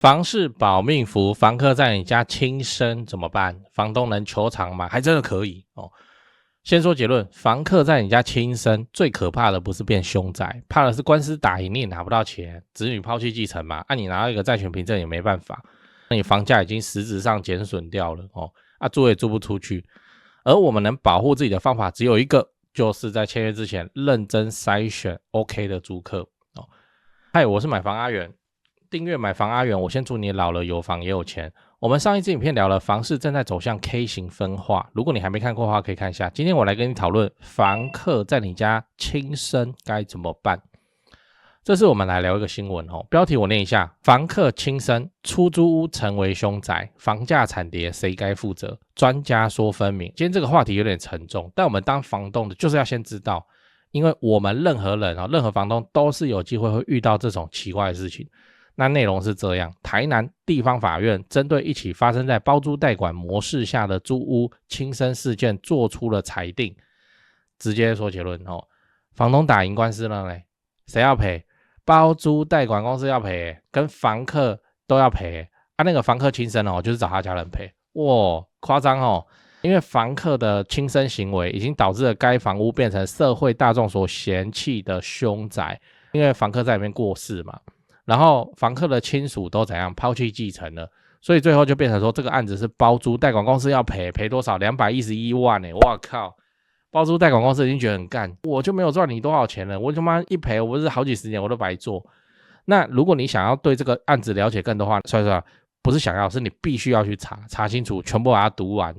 房市保命符，房客在你家轻生怎么办？房东能求偿吗？还真的可以哦。先说结论，房客在你家轻生，最可怕的不是变凶宅，怕的是官司打赢你也拿不到钱，子女抛弃继承嘛，你拿到一个债权凭证也没办法，那你房价已经实质上减损掉了哦，租也租不出去。而我们能保护自己的方法只有一个，就是在签约之前认真筛选 OK 的租客哦。嗨，我是买房阿元。订阅买房阿元，我先祝你老了有房也有钱。我们上一支影片聊了房市正在走向 K 型分化，如果你还没看过的话可以看一下。今天我来跟你讨论房客在你家轻生该怎么办。这次我们来聊一个新闻哦，标题我念一下：房客轻生，出租屋成为凶宅，房价惨跌谁该负责？专家说分明。今天这个话题有点沉重，但我们当房东的就是要先知道，因为我们任何人任何房东都是有机会会遇到这种奇怪的事情。那内容是这样，台南地方法院针对一起发生在包租代管模式下的租屋轻生事件做出了裁定，直接说结论房东打赢官司了嘞，谁要赔？包租代管公司要赔，跟房客都要赔那个房客轻生就是找他家人赔，哇，夸张因为房客的轻生行为已经导致了该房屋变成社会大众所嫌弃的凶宅，因为房客在里面过世嘛。然后房客的亲属都怎样抛弃继承了，所以最后就变成说这个案子是包租代管公司要赔多少？211万哇靠！包租代管公司已经觉得很干，我就没有赚你多少钱了，我他妈一赔，我不是好几十年我都白做。那如果你想要对这个案子了解更多的话，所以说不是想要，是你必须要去查清楚，全部把它读完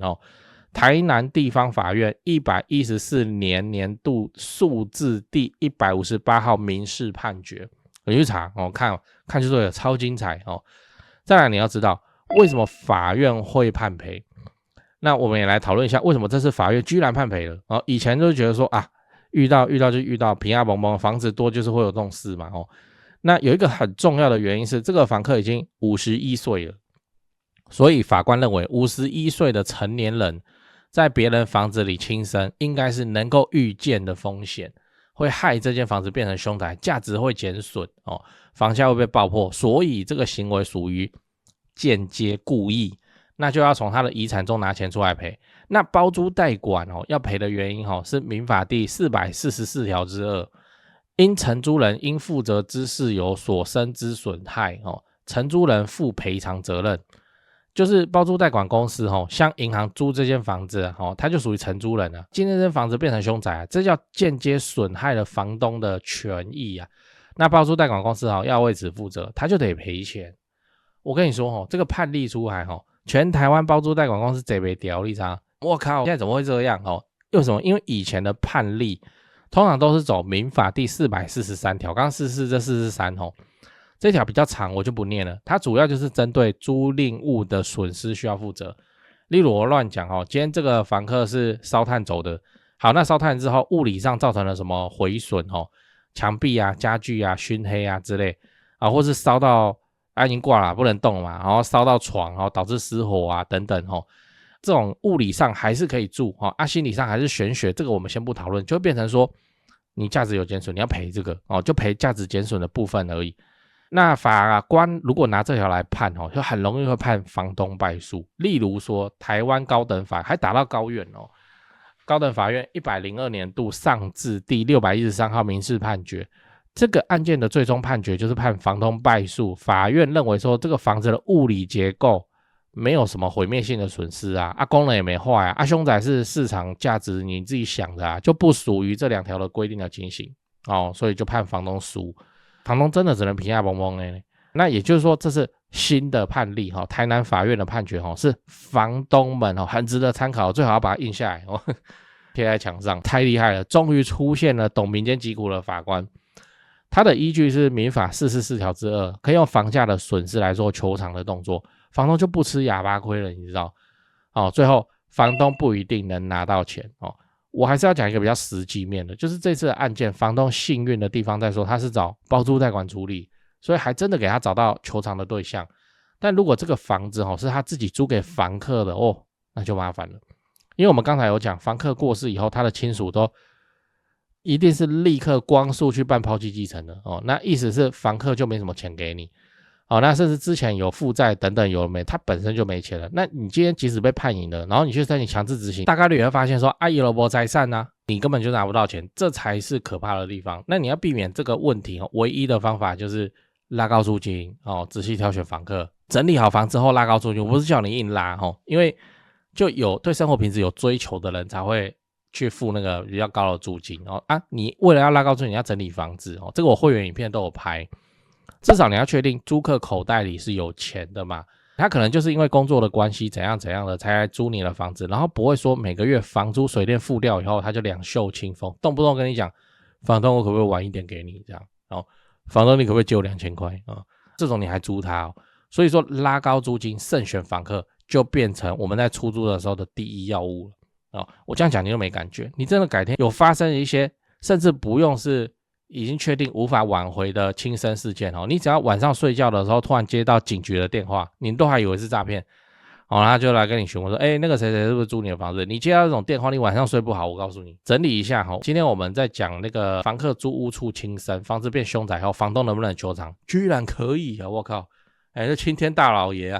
台南地方法院114年年度数字第158号民事判决。你去查看就对了，超精彩再来你要知道为什么法院会判赔，那我们也来讨论一下为什么这次法院居然判赔了以前就觉得说遇到就遇到，平安蹦蹦，房子多就是会有这种事嘛那有一个很重要的原因是这个房客已经51岁了，所以法官认为51岁的成年人在别人房子里轻生应该是能够预见的风险，会害这间房子变成凶宅，价值会减损房价会被爆破，所以这个行为属于间接故意，那就要从他的遗产中拿钱出来赔。那包租代管要赔的原因是民法第444条之2，因承租人因负责之事有所生之损害承租人负赔偿责任。就是包租代管公司向银行租这间房子它就属于承租人今天这间房子变成凶宅这叫间接损害了房东的权益那包租代管公司要为此负责，他就得赔钱。我跟你说这个判例出来全台湾包租代管公司贼没屌你知道？我靠，现在怎么会这样为什么？因为以前的判例通常都是走民法第443条，刚刚44这43这条比较长，我就不念了。它主要就是针对租赁物的损失需要负责。例如我乱讲今天这个房客是烧炭走的，好，那烧炭之后物理上造成了什么毁损墙壁家具熏黑之类或是烧到已经挂了不能动嘛，然后烧到床导致失火等等这种物理上还是可以住心理上还是玄学，这个我们先不讨论，就会变成说你价值有减损，你要赔这个就赔价值减损的部分而已。那法官如果拿这条来判就很容易会判房东败诉。例如说台湾高等法还打到高院高等法院102年度上字第613号民事判决，这个案件的最终判决就是判房东败诉。法院认为说这个房子的物理结构没有什么毁灭性的损失功能也没坏凶宅是市场价值你自己想的就不属于这两条的规定的情形所以就判房东输。房东真的只能平下蹦蹦那也就是说这是新的判例台南法院的判决是房东们很值得参考，最好要把它印下来贴在墙上，太厉害了，终于出现了懂民间疾苦的法官。他的依据是民法444条之2，可以用房价的损失来做求偿的动作，房东就不吃哑巴亏了，你知道最后房东不一定能拿到钱我还是要讲一个比较实际面的，就是这次的案件房东幸运的地方在说他是找包租代管处理，所以还真的给他找到求偿的对象。但如果这个房子是他自己租给房客的那就麻烦了。因为我们刚才有讲房客过世以后他的亲属都一定是立刻光速去办抛弃继承的那意思是房客就没什么钱给你那甚至之前有负债等等有没，他本身就没钱了。那你今天即使被判赢了，然后你去申请强制执行，大概率也会发现说伊都没财产啊，你根本就拿不到钱，这才是可怕的地方。那你要避免这个问题唯一的方法就是拉高租金仔细挑选房客，整理好房之后拉高租金。我不是叫你硬拉因为就有对生活品质有追求的人才会去付那个比较高的租金你为了要拉高租金，你要整理房子这个我会员影片都有拍。至少你要确定租客口袋里是有钱的嘛，他可能就是因为工作的关系怎样怎样的才来租你的房子，然后不会说每个月房租水电付掉以后他就两袖清风，动不动跟你讲房东我可不可以晚一点给你这样房东你可不可以借我2000块这种你还租他所以说拉高租金慎选房客就变成我们在出租的时候的第一要务了我这样讲你都没感觉，你真的改天有发生一些甚至不用是已经确定无法挽回的轻生事件你只要晚上睡觉的时候突然接到警局的电话，你都还以为是诈骗他就来跟你询问说那个谁谁是不是租你的房子，你接到这种电话你晚上睡不好，我告诉你整理一下今天我们在讲那个房客租屋处轻生，房子变凶宅后房东能不能求偿，居然可以我靠这青天大老爷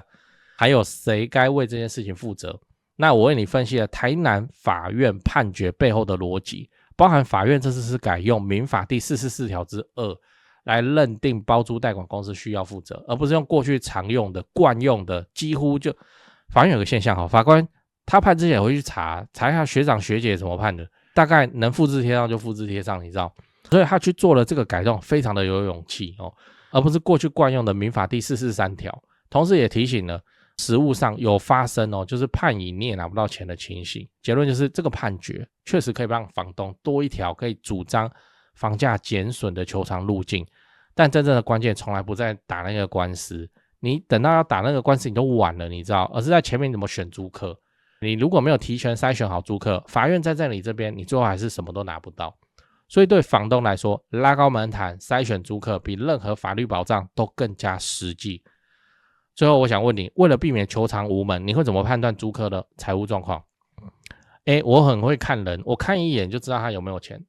还有谁该为这件事情负责。那我为你分析了台南法院判决背后的逻辑，包含法院这次是改用民法第444条之2来认定包租代管公司需要负责，而不是用过去常用的惯用的，几乎就法院有个现象法官他判之前也会去查一下学长学姐怎么判的，大概能复制贴上就复制贴上，你知道，所以他去做了这个改动非常的有勇气而不是过去惯用的民法第443条。同时也提醒了实务上有发生就是判赢你也拿不到钱的情形。结论就是这个判决确实可以让房东多一条可以主张房价减损的求偿路径，但真正的关键从来不在打那个官司，你等到要打那个官司你都晚了，你知道，而是在前面怎么选租客。你如果没有提前筛选好租客，法院在你这边你最后还是什么都拿不到。所以对房东来说，拉高门槛筛选租客比任何法律保障都更加实际。最后我想问你，为了避免求偿无门，你会怎么判断租客的财务状况？我很会看人，我看一眼就知道他有没有钱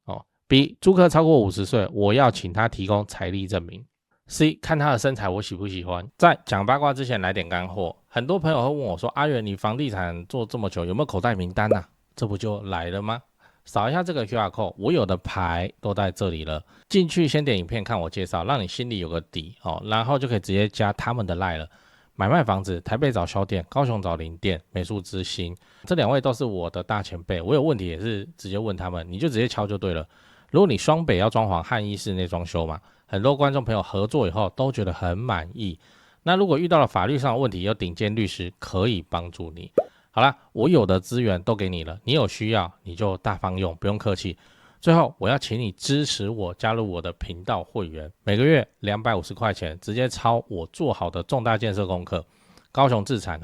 B 租客超过50岁，我要请他提供财力证明。C 看他的身材我喜不喜欢。在讲八卦之前来点干货，很多朋友会问我说，阿元你房地产做这么久有没有口袋名单啊？这不就来了吗？扫一下这个 QR code， 我有的牌都在这里了，进去先点影片看我介绍，让你心里有个底然后就可以直接加他们的 LINE 了。买卖房子，台北找销店，高雄找林店，美术之星，这2位都是我的大前辈，我有问题也是直接问他们，你就直接敲就对了。如果你双北要装潢汉意室内装修嘛，很多观众朋友合作以后都觉得很满意。那如果遇到了法律上的问题，有顶尖律师可以帮助你。好啦，我有的资源都给你了，你有需要你就大方用，不用客气。最后我要请你支持我，加入我的频道会员，每个月250块钱，直接抄我做好的重大建设功课。高雄自产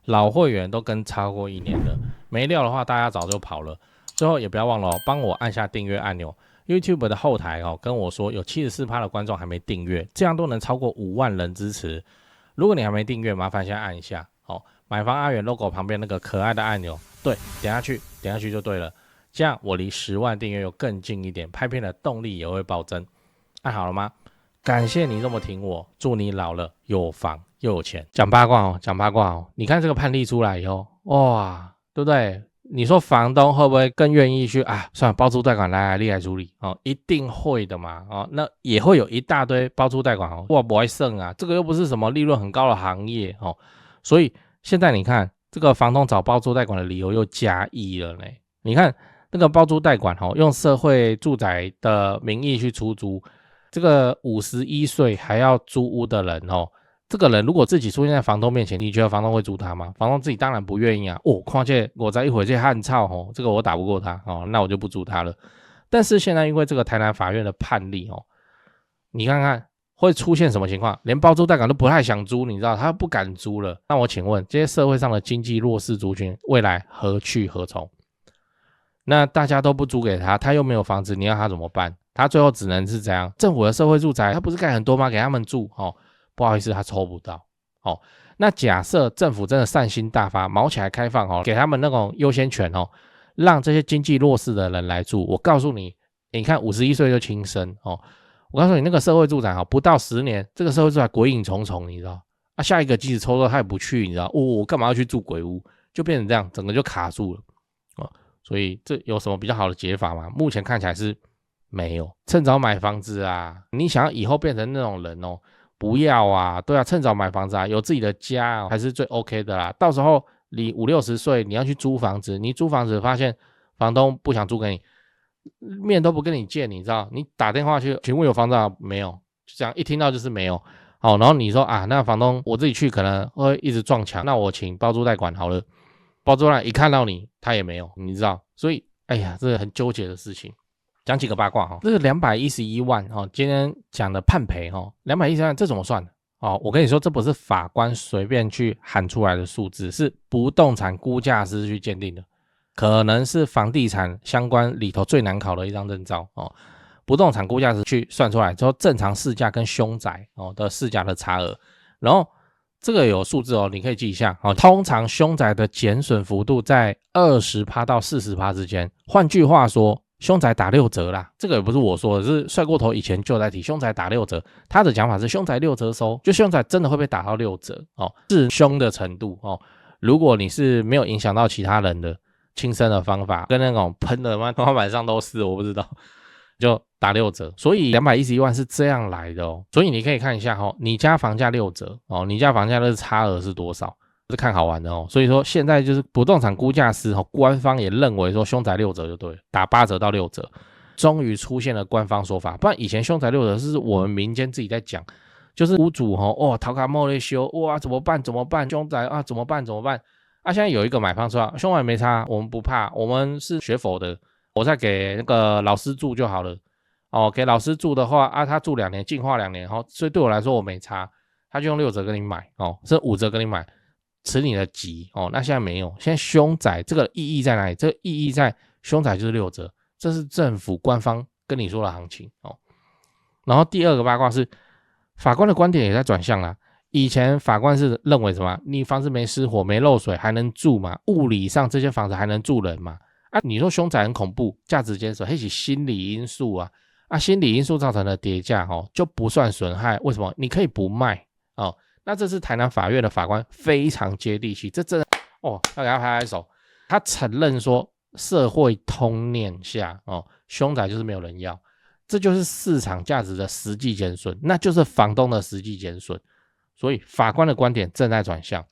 老会员都跟超过1年了，没料的话大家早就跑了。最后也不要忘了帮我按下订阅按钮。YouTube 的后台跟我说有 74% 的观众还没订阅，这样都能超过5万人支持。如果你还没订阅，麻烦先按一下买房阿元 logo 旁边那个可爱的按钮，对，点下去就对了。这样我离10万订阅又更近一点，拍片的动力也会暴增。按好了吗？感谢你这么挺我，祝你老了有房又有钱。讲八卦你看这个判例出来以后，哇，对不对？你说房东会不会更愿意去算了，包租代管来你来处理一定会的嘛那也会有一大堆包租代管哇不会剩这个又不是什么利润很高的行业所以现在你看这个房东找包租代管的理由又加1了呢。你看那个包租代管用社会住宅的名义去出租，这个51岁还要租屋的人这个人如果自己出现在房东面前，你觉得房东会租他吗？房东自己当然不愿意况且我在一会这汉操这个我打不过他那我就不租他了。但是现在因为这个台南法院的判例你看看会出现什么情况，连包租代管都不太想租，你知道他不敢租了。那我请问这些社会上的经济弱势族群未来何去何从？那大家都不租给他，他又没有房子，你要他怎么办？他最后只能是怎样？政府的社会住宅他不是盖很多吗？给他们住不好意思他抽不到那假设政府真的善心大发，毛起来开放给他们那种优先权让这些经济弱势的人来住，我告诉你，你看51岁就轻生我告诉你，那个社会住宅不到10年，这个社会住宅鬼影重重，你知道啊？下一个即使抽到他也不去，你知道？我干嘛要去住鬼屋？就变成这样，整个就卡住了所以这有什么比较好的解法吗？目前看起来是没有。趁早买房子啊！你想要以后变成那种人不要啊！对啊，趁早买房子啊，有自己的家还是最 OK 的啦。到时候你50、60岁，你要去租房子，你租房子发现房东不想租给你，面都不跟你见，你知道？你打电话去询问有房子没有？就这样一听到就是没有。然后你说啊，那房东我自己去可能会一直撞墙，那我请包租代管好了。包租代一看到你，他也没有，你知道？所以哎呀，这个很纠结的事情。讲几个八卦这个211万今天讲的判赔211万这怎么算我跟你说，这不是法官随便去喊出来的数字，是不动产估价师去鉴定的，可能是房地产相关里头最难考的一张证照不动产估价师去算出来之后，正常市价跟凶宅的市价的差额，然后这个有数字你可以记一下通常凶宅的减损幅度在20%到40%之间，换句话说，凶宅打6折啦，这个也不是我说的，是帅过头以前就在提凶宅打6折，他的讲法是凶宅6折收，就凶宅真的会被打到6折是凶的程度如果你是没有影响到其他人的轻生的方法，跟那种喷的天花板上都是，我不知道，就打6折，所以211万是这样来的所以你可以看一下你家房价6折你家房价的差额是多少？是看好玩的所以说现在就是不动产估价师官方也认为说凶宅6折就对了，打8折到6折，终于出现了官方说法，不然以前凶宅6折是我们民间自己在讲，就是屋主陶卡莫雷修哇怎么办凶宅啊怎么办现在有一个买方说凶宅没差，我们不怕，我们是学佛的，我再给那个老师住就好了给老师住的话他住2年净化2年所以对我来说我没差，他就用6折跟你买是5折跟你买，吃你的急那现在没有，现在凶宅这个意义在哪里？这个意义在凶宅就是6折，这是政府官方跟你说的行情然后第二个八卦是法官的观点也在转向啦，以前法官是认为什么？你房子没失火没漏水还能住吗？物理上这些房子还能住人吗？你说凶宅很恐怖，价值减损，那是心理因素心理因素造成的跌价就不算损害，为什么？你可以不卖那这是台南法院的法官非常接地气，这真的要给他拍拍手。他承认说社会通念下凶宅就是没有人要，这就是市场价值的实际减损，那就是房东的实际减损。所以法官的观点正在转向，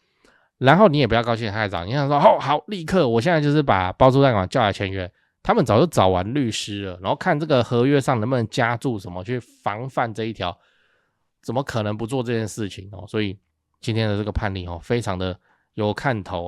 然后你也不要高兴太早，你想说好立刻我现在就是把包租代管叫来签约，他们早就找完律师了，然后看这个合约上能不能加注什么去防范这一条，怎么可能不做这件事情所以今天的这个判例非常的有看头